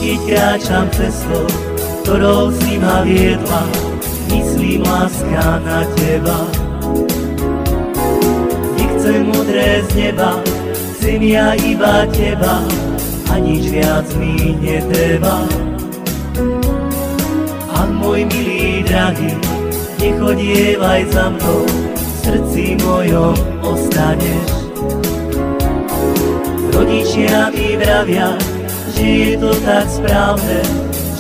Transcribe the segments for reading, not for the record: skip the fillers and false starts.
keď kráčam cestou, ktorou si ma viedla, myslím láska na teba. Nechcem modré z neba, chcem ja iba teba a nič viac mi netreba. A môj milý drahý, nechodievaj za mnou, v srdci mojom ostaneš. Rodičia mi vravia, že je to tak správne,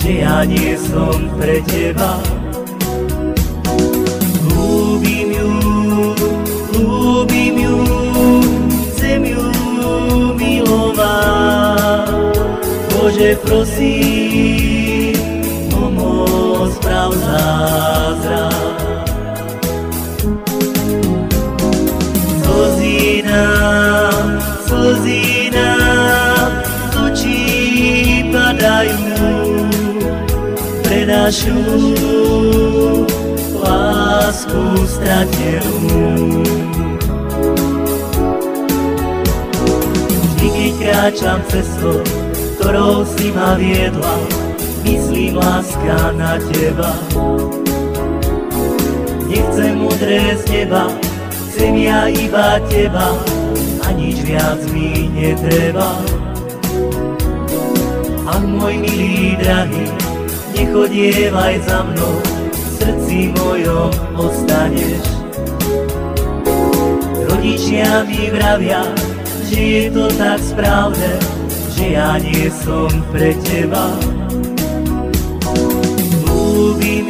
že ja nie som pre teba. Ľúbim ju, chcem ju milovať. Bože, prosím, pomoc, prav zázrak. Slzy nám z očí padajú pre našu lásku stratenú. Vždy, keď kráčam cestou, ktorou si ma viedla, myslím láska na teba. Nechcem modré z neba, chcem ja iba teba a nič viac mi netreba. Ach, môj milý drahý, nechodievaj za mnou, v srdci mojom ostaneš. Rodičia mi vravia, že je to tak správne, že ja nie som pre teba. Ľúbim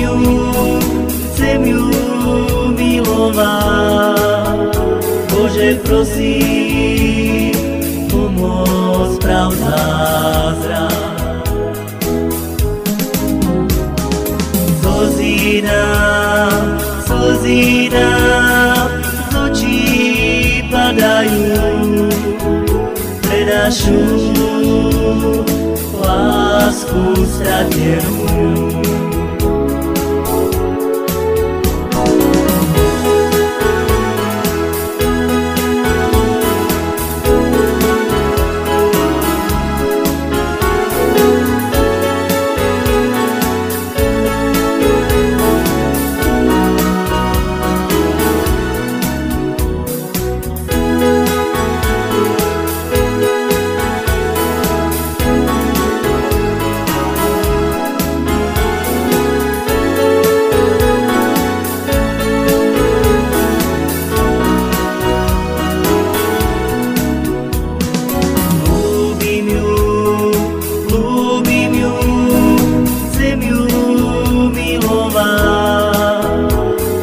ju, chcem ju milovať. Bože, prosím, pomoc, prav zázrak. Slzy nám z očí padajú pre našu lásku stratenú.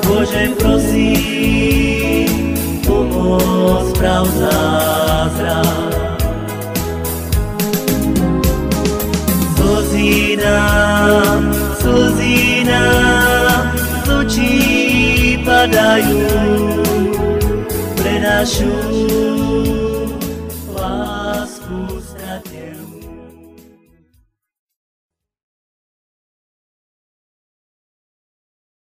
Bože, prosím, pomoc, prav zázrak. Slzy nám z očí padajú pre našu